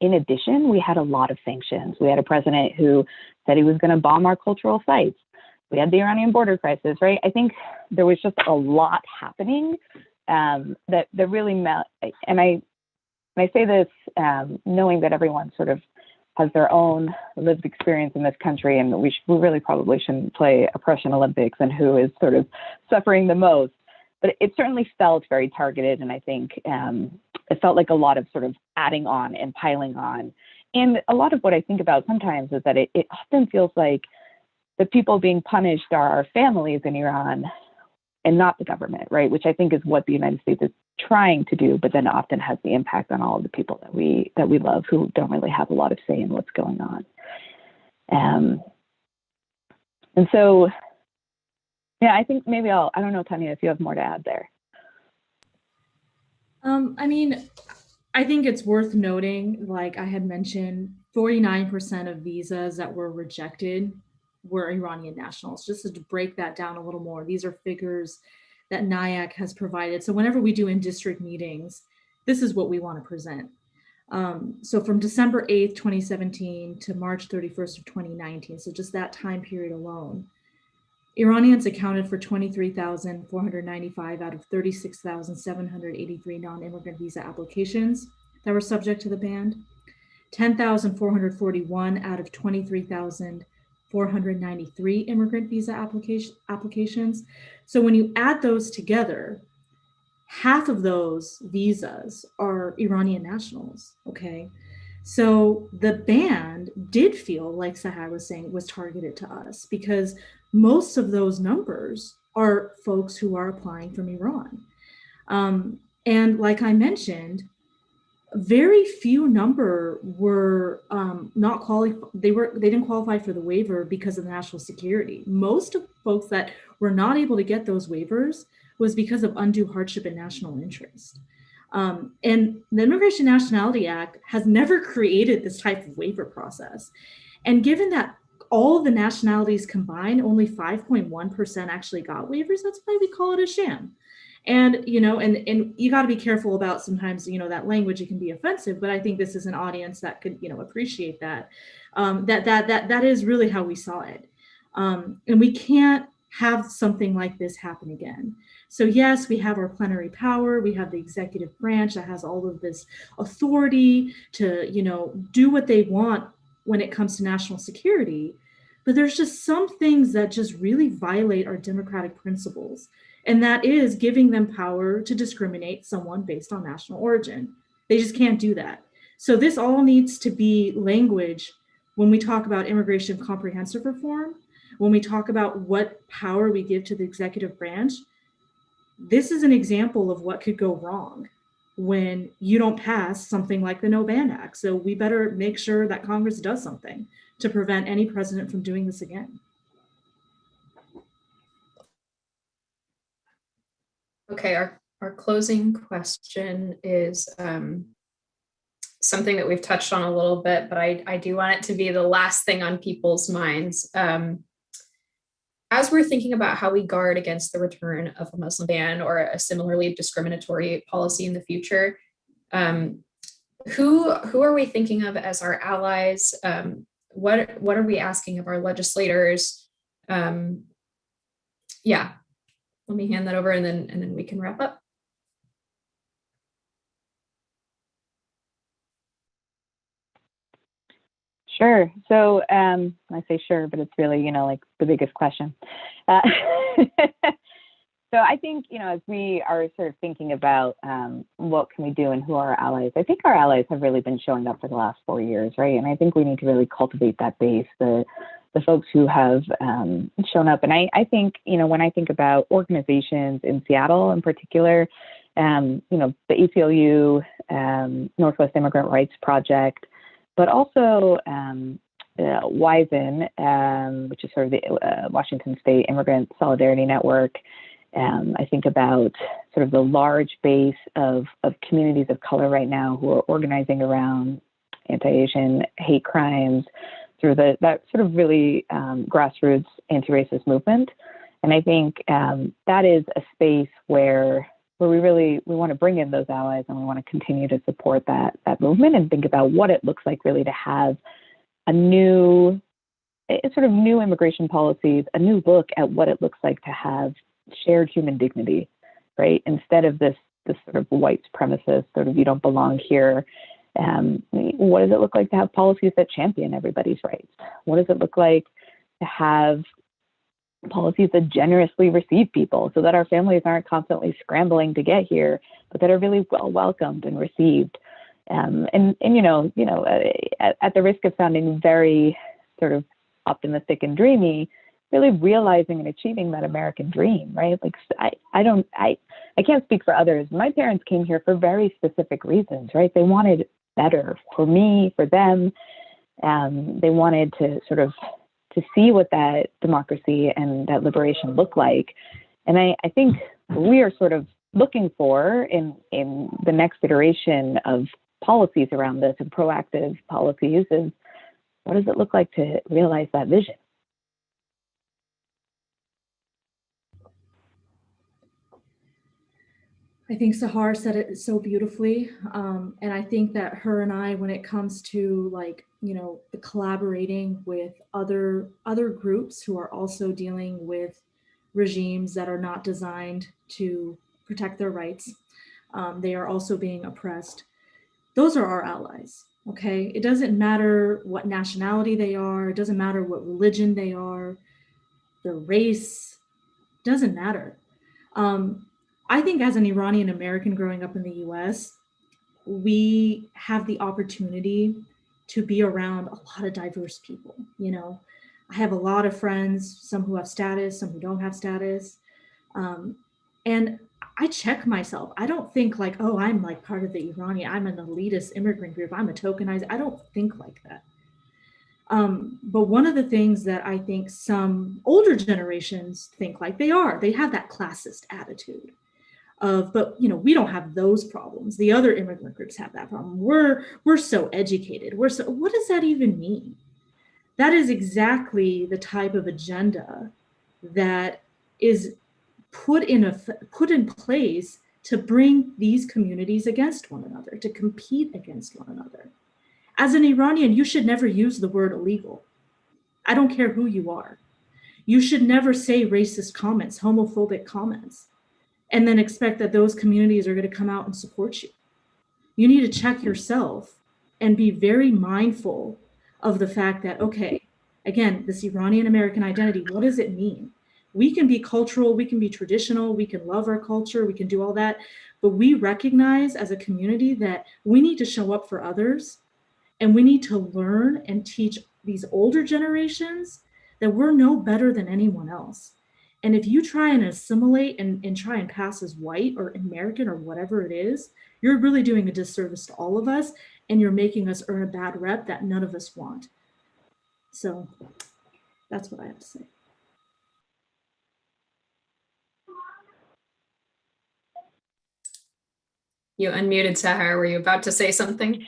In addition, we had a lot of sanctions. We had a president who said he was going to bomb our cultural sites. We had the Iranian border crisis, right? I think there was just a lot happening that really meant, and I say this knowing that everyone sort of has their own lived experience in this country, and we really probably shouldn't play oppression Olympics and who is sort of suffering the most. But it certainly felt very targeted, and I think it felt like a lot of sort of adding on and piling on. And a lot of what I think about sometimes is that it often feels like the people being punished are our families in Iran, and not the government, right? Which I think is what the United States is trying to do, but then often has the impact on all of the people that we love who don't really have a lot of say in what's going on. And so, yeah, I think maybe I don't know, Tanya, if you have more to add there. I mean, I think it's worth noting, like I had mentioned, 49% of visas that were rejected were Iranian nationals. Just to break that down a little more, these are figures that NIAC has provided. So whenever we do in-district meetings, this is what we want to present. So from December 8th, 2017 to March 31st of 2019, so just that time period alone, Iranians accounted for 23,495 out of 36,783 non-immigrant visa applications that were subject to the ban, 10,441 out of 23,493 immigrant visa applications. So when you add those together, half of those visas are Iranian nationals, okay? So the ban did feel, like Sahar was saying, was targeted to us because most of those numbers are folks who are applying from Iran. And like I mentioned, very few number were not qualified. They didn't qualify for the waiver because of national security. Most of folks that were not able to get those waivers was because of undue hardship and national interest. And the Immigration Nationality Act has never created this type of waiver process. And given that all of the nationalities combined, only 5.1% actually got waivers, that's why we call it a sham. And, you know, and you got to be careful about sometimes, you know, that language, it can be offensive, but I think this is an audience that could, you know, appreciate that. That is really how we saw it. And we can't have something like this happen again. So yes, we have our plenary power. We have the executive branch that has all of this authority to, you know, do what they want when it comes to national security. But there's just some things that just really violate our democratic principles. And that is giving them power to discriminate someone based on national origin. They just can't do that. So this all needs to be language when we talk about immigration comprehensive reform, when we talk about what power we give to the executive branch. This is an example of what could go wrong when you don't pass something like the No Ban Act. So we better make sure that Congress does something to prevent any president from doing this again. Okay, our closing question is something that we've touched on a little bit, but I do want it to be the last thing on people's minds. As we're thinking about how we guard against the return of a Muslim ban or a similarly discriminatory policy in the future, who are we thinking of as our allies? What are we asking of our legislators? Yeah. Let me hand that over and then we can wrap up. Sure. So I say sure, but it's really, you know, like the biggest question. So I think, you know, as we are sort of thinking about what can we do and who are our allies, I think our allies have really been showing up for the last 4 years, right? And I think we need to really cultivate that base, the folks who have shown up. And I think, you know, when I think about organizations in Seattle in particular, you know, the ACLU, Northwest Immigrant Rights Project, but also WISN, which is sort of the Washington State Immigrant Solidarity Network. I think about sort of the large base of communities of color right now who are organizing around anti-Asian hate crimes through that sort of really grassroots anti-racist movement. And I think that is a space where we want to bring in those allies and we want to continue to support that movement and think about what it looks like really to have a new immigration policies, a new look at what it looks like to have shared human dignity, right? Instead of this sort of white supremacist sort of you don't belong here. What does it look like to have policies that champion everybody's rights? What does it look like to have policies that generously receive people so that our families aren't constantly scrambling to get here, but that are really well welcomed and received? And you know, at the risk of sounding very sort of optimistic and dreamy, really realizing and achieving that American dream, right? Like I can't speak for others. My parents came here for very specific reasons, right? They wanted better for me, for them. They wanted to sort of to see what that democracy and that liberation looked like. And I think we are sort of looking for in the next iteration of policies around this and proactive policies is, what does it look like to realize that vision? I think Sahar said it so beautifully. And I think that her and I, when it comes to like, you know, the collaborating with other groups who are also dealing with regimes that are not designed to protect their rights, they are also being oppressed. Those are our allies, okay? It doesn't matter what nationality they are. It doesn't matter what religion they are, their race, doesn't matter. I think as an Iranian American growing up in the US, we have the opportunity to be around a lot of diverse people. You know, I have a lot of friends, some who have status, some who don't have status. And I check myself. I don't think like, oh, I'm like part of the Iranian, I'm an elitist immigrant group, I'm a tokenized. I don't think like that. But one of the things that I think some older generations think like they have that classist attitude of, but you know, we don't have those problems. The other immigrant groups have that problem. We're so educated. What does that even mean? That is exactly the type of agenda that is put in place to bring these communities against one another, to compete against one another. As an Iranian, you should never use the word illegal. I don't care who you are. You should never say racist comments, homophobic comments, and then expect that those communities are going to come out and support you. You need to check yourself and be very mindful of the fact that, okay, again, this Iranian American identity, what does it mean? We can be cultural, we can be traditional, we can love our culture, we can do all that, but we recognize as a community that we need to show up for others, and we need to learn and teach these older generations that we're no better than anyone else. And if you try and assimilate and try and pass as white or American or whatever it is, you're really doing a disservice to all of us, and you're making us earn a bad rep that none of us want. So that's what I have to say. You unmuted, Sahar. Were you about to say something?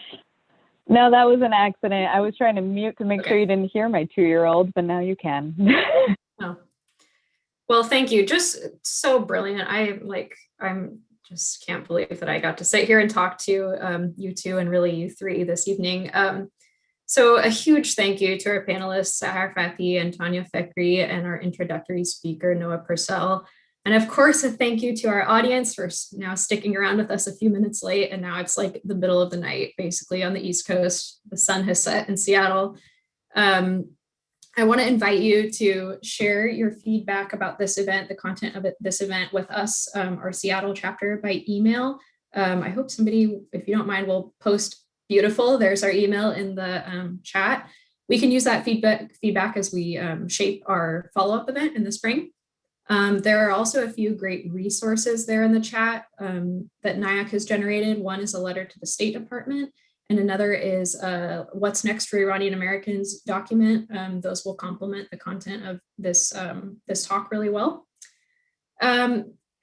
No, that was an accident. I was trying to mute to make sure you didn't hear my 2-year-old, but now you can. Oh. Well, thank you. Just so brilliant. I'm just can't believe that I got to sit here and talk to you two and really you three this evening. So a huge thank you to our panelists, Sahar Fathi and Tanya Feckery, and our introductory speaker, Noah Purcell. And of course, a thank you to our audience for now sticking around with us a few minutes late. And now it's like the middle of the night, basically on the East Coast. The sun has set in Seattle. I want to invite you to share your feedback about this event, the content of this event with us, our Seattle chapter, by email. I hope somebody, if you don't mind, will post beautiful. There's our email in the chat. We can use that feedback as we shape our follow-up event in the spring. There are also a few great resources there in the chat that NIAC has generated. One is a letter to the State Department, and another is What's Next for Iranian Americans document. Those will complement the content of this, this talk really well.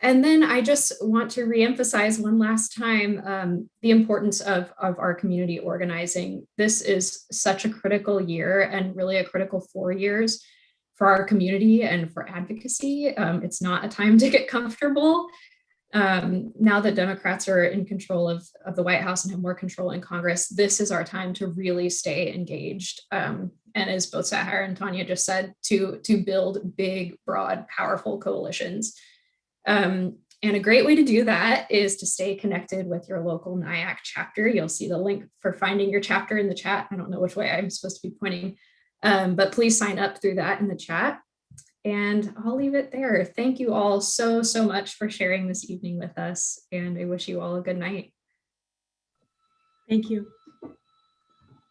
And then I just want to reemphasize one last time the importance of our community organizing. This is such a critical year and really a critical 4 years for our community and for advocacy. It's not a time to get comfortable. Now that Democrats are in control of the White House and have more control in Congress, this is our time to really stay engaged. And as both Sahar and Tanya just said, to build big, broad, powerful coalitions. And a great way to do that is to stay connected with your local NIAC chapter. You'll see the link for finding your chapter in the chat. I don't know which way I'm supposed to be pointing, but please sign up through that in the chat. And I'll leave it there. Thank you all so much for sharing this evening with us. And I wish you all a good night. Thank you.